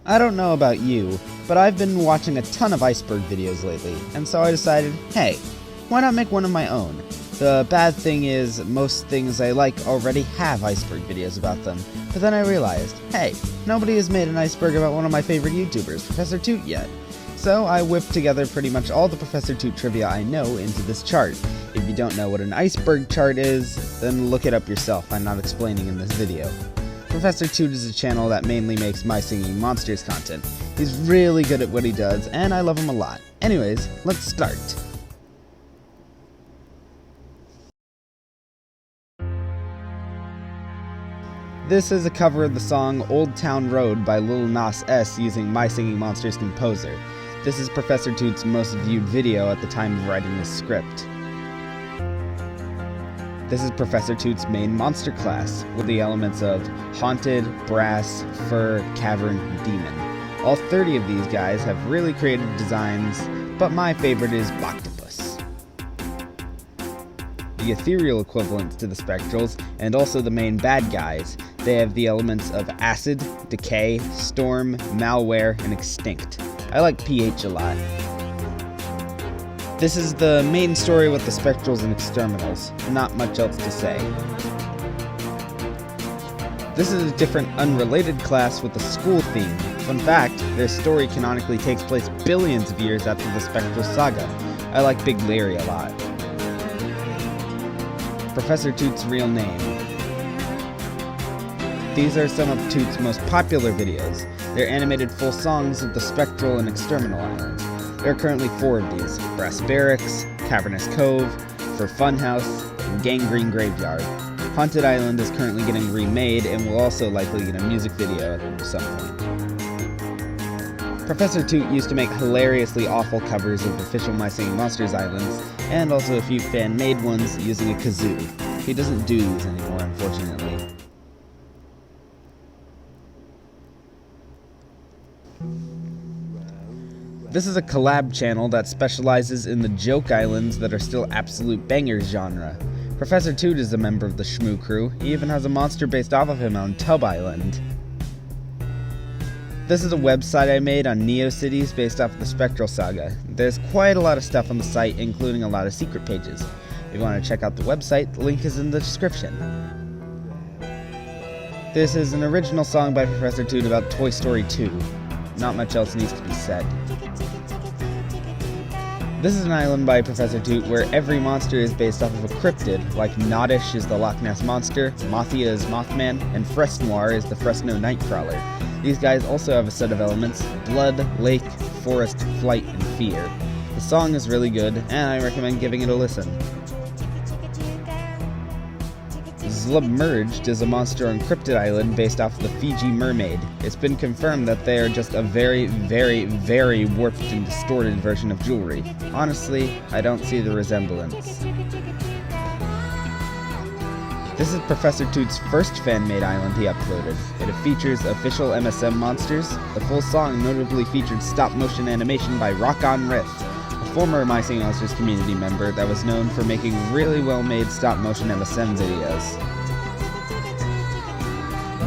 I don't know about you, but I've been watching a ton of iceberg videos lately, and so I decided, hey, why not make one of my own? The bad thing is, most things I like already have iceberg videos about them, but then I realized, hey, nobody has made an iceberg about one of my favorite YouTubers, Professor Toot, yet. So I whipped together pretty much all the Professor Toot trivia I know into this chart. If you don't know what an iceberg chart is, then look it up yourself, I'm not explaining in this video. Professor Toot is a channel that mainly makes My Singing Monsters content. He's really good at what he does, and I love him a lot. Anyways, let's start. This is a cover of the song Old Town Road by Lil Nas S using My Singing Monsters composer. This is Professor Toot's most viewed video at the time of writing this script. This is Professor Toot's main monster class, with the elements of Haunted, Brass, Fur, Cavern, and Demon. All 30 of these guys have really creative designs, but my favorite is Boctopus. The ethereal equivalents to the spectrals, and also the main bad guys, they have the elements of Acid, Decay, Storm, Malware, and Extinct. I like pH a lot. This is the main story with the spectrals and exterminals. Not much else to say. This is a different unrelated class with a school theme. Fun fact, their story canonically takes place billions of years after the Spectral Saga. I like Big Larry a lot. Professor Toot's real name. These are some of Toot's most popular videos. They're animated full songs of the Spectral and Exterminal Islands. There are currently 4 of these: Brass Barracks, Cavernous Cove, For Funhouse, and Gangrene Graveyard. Haunted Island is currently getting remade and will also likely get a music video at some point. Professor Toot used to make hilariously awful covers of official My Singing Monsters islands, and also a few fan-made ones using a kazoo. He doesn't do these anymore, unfortunately. This is a collab channel that specializes in the joke islands that are still absolute bangers genre. Professor Toot is a member of the Shmoo crew. He even has a monster based off of him on Tub Island. This is a website I made on Neo-Cities based off of the Spectral Saga. There's quite a lot of stuff on the site, including a lot of secret pages. If you want to check out the website, the link is in the description. This is an original song by Professor Toot about Toy Story 2. Not much else needs to be said. This is an island by Professor Toot where every monster is based off of a cryptid, like Noddish is the Loch Ness Monster, Mothia is Mothman, and Fresnoir is the Fresno Nightcrawler. These guys also have a set of elements: blood, lake, forest, flight, and fear. The song is really good, and I recommend giving it a listen. Zlubmerged is a monster on Crypted Island based off of the Fiji Mermaid. It's been confirmed that they are just a very, very, very warped and distorted version of jewelry. Honestly, I don't see the resemblance. This is Professor Toot's first fan-made island he uploaded. It features official MSM monsters. The full song notably featured stop-motion animation by Rock On Riff, a former My Singing Monsters community member that was known for making really well-made stop-motion MSM videos.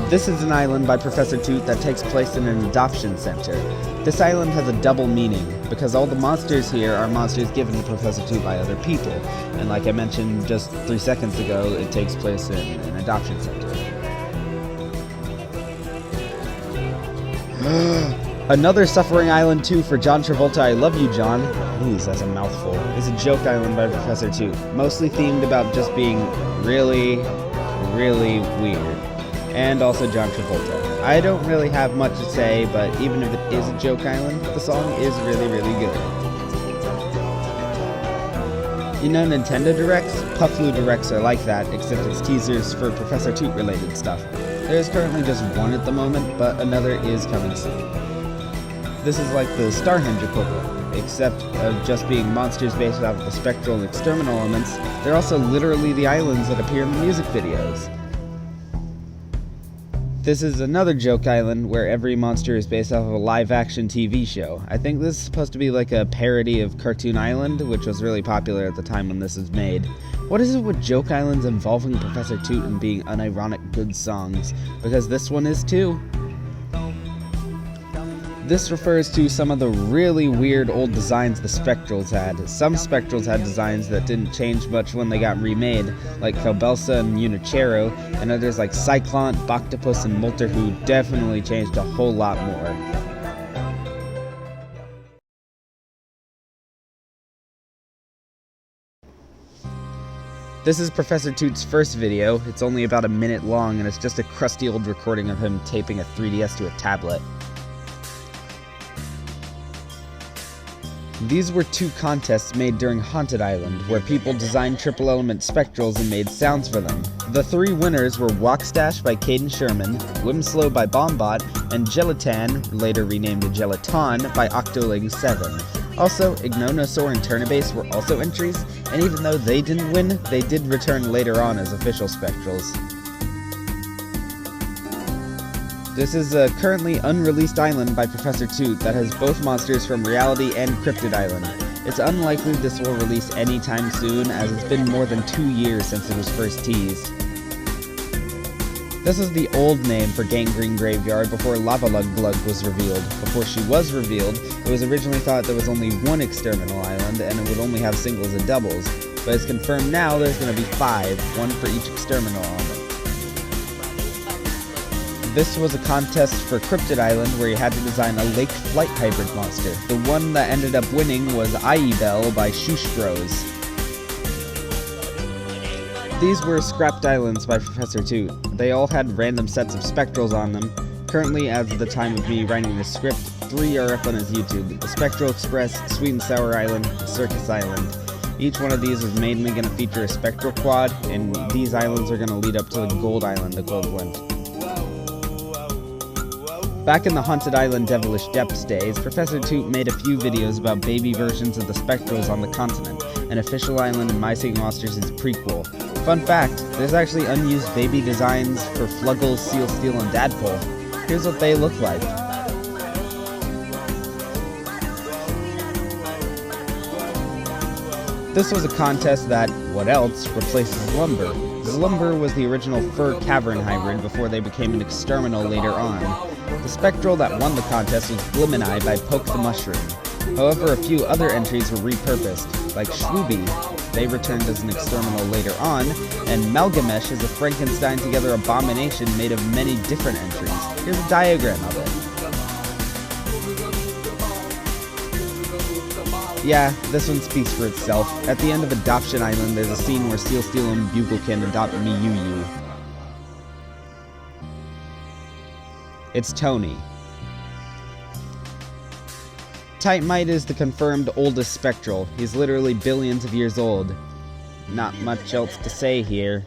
This is an island by Professor Toot that takes place in an adoption center. This island has a double meaning, because all the monsters here are monsters given to Professor Toot by other people, and like I mentioned just 3 seconds ago, it takes place in an adoption center. Another suffering island too for John Travolta. I love you, John. Ooh, that's a mouthful. Is a joke island by Professor Toot, mostly themed about just being really, really weird. And also John Travolta. I don't really have much to say, but even if it is a joke island, the song is really, really good. You know Nintendo Directs? Pufflu Directs are like that, except it's teasers for Professor Toot related stuff. There's currently just one at the moment, but another is coming soon. This is like the Starhenge equivalent, except of just being monsters based off of the spectral and exterminal elements. They're also literally the islands that appear in the music videos. This is another joke island where every monster is based off of a live-action TV show. I think this is supposed to be like a parody of Cartoon Island, which was really popular at the time when this was made. What is it with joke islands involving Professor Toot and being unironic good songs? Because this one is too. This refers to some of the really weird old designs the spectrals had. Some spectrals had designs that didn't change much when they got remade, like Calbelsa and Unicero, and others like Cyclont, Boctopus, and Molter who definitely changed a whole lot more. This is Professor Toot's first video. It's only about a minute long, and it's just a crusty old recording of him taping a 3DS to a tablet. These were two contests made during Haunted Island, where people designed triple element spectrals and made sounds for them. The three winners were Wokstache by Caden Sherman, Whimslow by Bombot, and Jelliton, later renamed to Jelliton, by Octoling7. Also, Igneosaurus and Turnibase were also entries, and even though they didn't win, they did return later on as official spectrals. This is a currently unreleased island by Professor Toot that has both monsters from Reality and Crypted Island. It's unlikely this will release anytime soon, as it's been more than 2 years since it was first teased. This is the old name for Gangrene Graveyard before Lava Lug Glug was revealed. Before she was revealed, it was originally thought there was only one exterminal island and it would only have singles and doubles, but it's confirmed now there's going to be 5, one for each exterminal element. This was a contest for Crypted Island where you had to design a lake flight hybrid monster. The one that ended up winning was Iebel by Shoosh Bros. These were scrapped islands by Professor Toot. They all had random sets of spectrals on them. Currently, as of the time of me writing this script, 3 are up on his YouTube: the Spectral Express, Sweet and Sour Island, Circus Island. Each one of these is mainly going to feature a spectral quad, and these islands are going to lead up to the Gold Island equivalent. Back in the Haunted Island Devilish Depths days, Professor Toot made a few videos about baby versions of the spectrals on the continent, an official island in My Singing Monsters' prequel. Fun fact, there's actually unused baby designs for Fluggle, Seal Steel, and Dadpole. Here's what they look like. This was a contest that, what else, replaces Lumber. Lumber was the original fur cavern hybrid before they became an exterminal later on. The spectral that won the contest was Glimini by Poke the Mushroom. However, a few other entries were repurposed, like Shwooby. They returned as an exterminal later on, and Malgamesh is a Frankenstein-together abomination made of many different entries. Here's a diagram of it. Yeah, this one speaks for itself. At the end of Adoption Island, there's a scene where Seal Steel and Buglekin adopt Miyuyu. It's Tony. Titemite is the confirmed oldest spectral. He's literally billions of years old. Not much else to say here.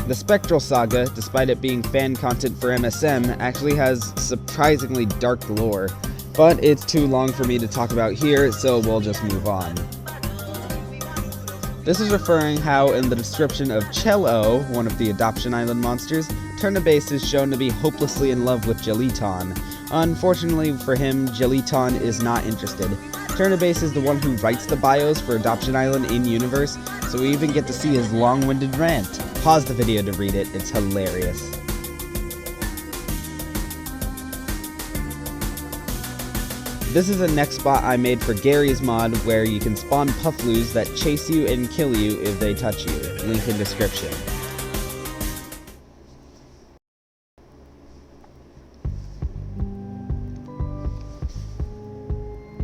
The Spectral Saga, despite it being fan content for MSM, actually has surprisingly dark lore. But it's too long for me to talk about here, so we'll just move on. This is referring how in the description of Cello, one of the Adoption Island monsters, Turnibase is shown to be hopelessly in love with Jelliton. Unfortunately for him, Jelliton is not interested. Turnibase is the one who writes the bios for Adoption Island in-universe, so we even get to see his long-winded rant. Pause the video to read it, it's hilarious. This is a next spot I made for Gary's mod where you can spawn Puffloos that chase you and kill you if they touch you. Link in description.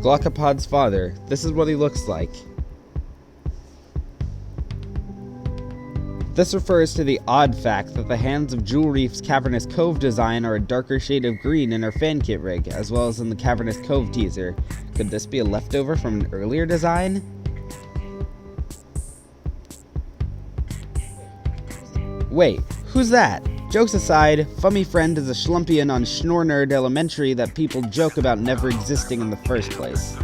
Glockopod's father. This is what he looks like. This refers to the odd fact that the hands of Jewel Reef's Cavernous Cove design are a darker shade of green in her fan kit rig, as well as in the Cavernous Cove teaser. Could this be a leftover from an earlier design? Wait, who's that? Jokes aside, Fummy Friend is a schlumpian on Schnornerd Elementary that people joke about never existing in the first place.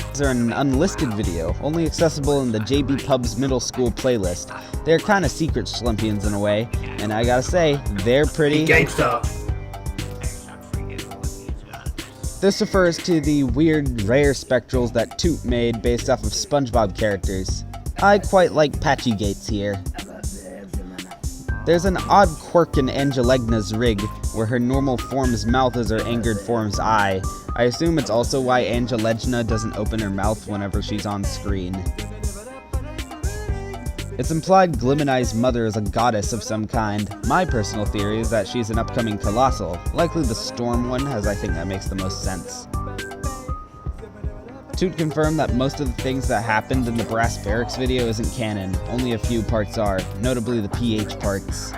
These are an unlisted video, only accessible in the JB Pub's middle school playlist. They're kinda secret schlumpians in a way, and I gotta say, they're pretty. This refers to the weird, rare spectrals that Toot made based off of SpongeBob characters. I quite like Patchy Gates here. There's an odd quirk in Angelegna's rig, where her normal form's mouth is her angered form's eye. I assume it's also why Angelegna doesn't open her mouth whenever she's on screen. It's implied Glimini's mother is a goddess of some kind. My personal theory is that she's an upcoming colossal, likely the storm one, as I think that makes the most sense. Toot confirmed that most of the things that happened in the Brass Barracks video isn't canon, only a few parts are, notably the PH parts.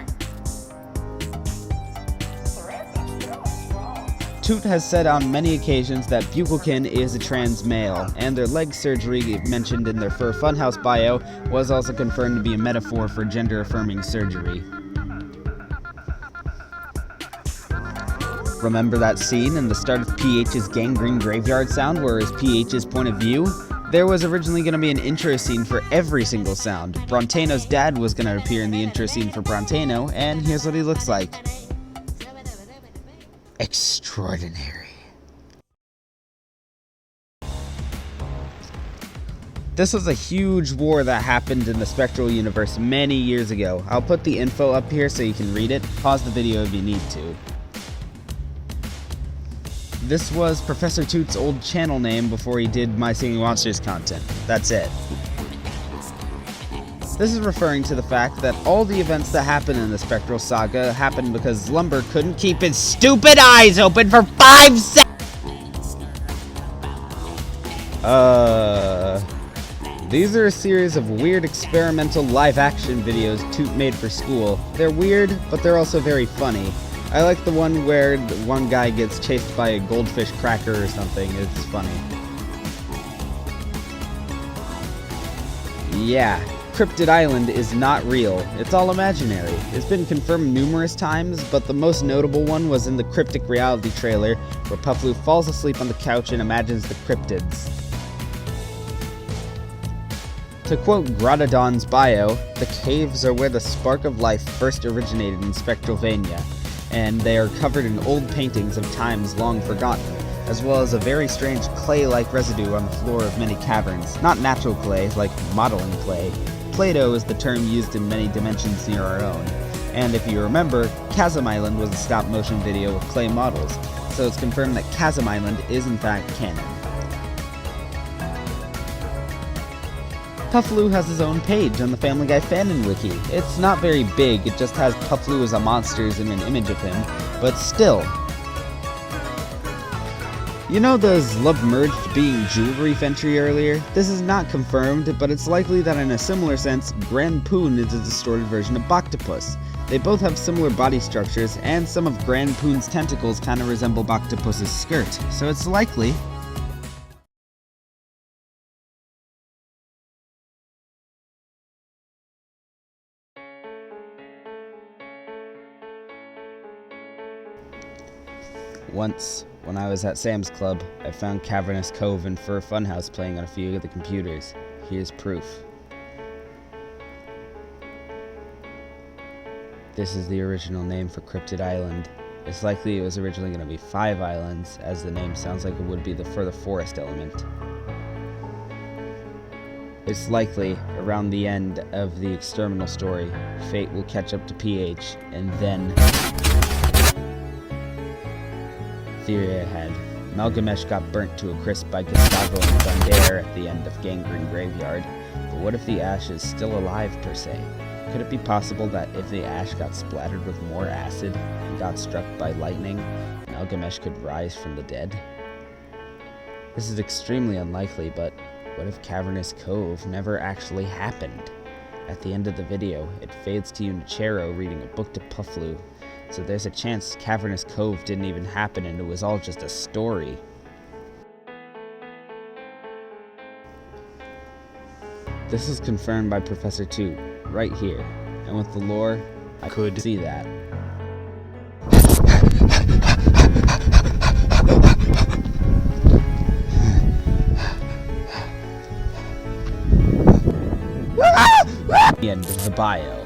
Toot has said on many occasions that Buchalkin is a trans male, and their leg surgery mentioned in their Fur Funhouse bio was also confirmed to be a metaphor for gender-affirming surgery. Remember that scene in the start of PH's Gangrene Graveyard sound where it's PH's point of view? There was originally going to be an intro scene for every single sound. Brontano's dad was going to appear in the intro scene for Brontano, and here's what he looks like. Extraordinary. This was a huge war that happened in the Spectral universe many years ago. I'll put the info up here so you can read it. Pause the video if you need to. This was Professor Toot's old channel name before he did My Singing Monsters content. That's it. This is referring to the fact that all the events that happened in the Spectral Saga happened because Lumber couldn't keep his stupid eyes open for 5 seconds! These are a series of weird experimental live-action videos Toot made for school. They're weird, but they're also very funny. I like the one where one guy gets chased by a goldfish cracker or something. It's funny. Yeah. Crypted Island is not real. It's all imaginary. It's been confirmed numerous times, but the most notable one was in the Cryptic reality trailer, where Puffloo falls asleep on the couch and imagines the cryptids. To quote Grottodon's bio, the caves are where the spark of life first originated in Spectralvania, and they are covered in old paintings of times long forgotten, as well as a very strange clay-like residue on the floor of many caverns. Not natural clay, like modeling clay. Play-Doh is the term used in many dimensions near our own. And if you remember, Chasm Island was a stop-motion video with clay models, so it's confirmed that Chasm Island is in fact canon. Puffloo has his own page on the Family Guy Fanon wiki. It's not very big, it just has Puffloo as a monsters and an image of him, but still. You know the Zlub merged being jewelry entry earlier? This is not confirmed, but it's likely that in a similar sense, Grand Poon is a distorted version of Boctopus. They both have similar body structures, and some of Grand Poon's tentacles kind of resemble Boctopus's skirt, so it's likely. Once, when I was at Sam's Club, I found Cavernous Cove and Fur Funhouse playing on a few of the computers. Here's proof. This is the original name for Crypted Island. It's likely it was originally going to be 5 islands, as the name sounds like it would be for the forest element. It's likely, around the end of the exterminal story, fate will catch up to PH, and then... Theory I had. Malgamesh got burnt to a crisp by Gustavo and Thunder at the end of Gangrene Graveyard, but what if the ash is still alive per se? Could it be possible that if the ash got splattered with more acid and got struck by lightning, Malgamesh could rise from the dead? This is extremely unlikely, but what if Cavernous Cove never actually happened? At the end of the video, it fades to Unichero reading a book to Puffloo, so there's a chance Cavernous Cove didn't even happen and it was all just a story. This is confirmed by Professor Toot, right here, and with the lore, I could see that. The end of the bio.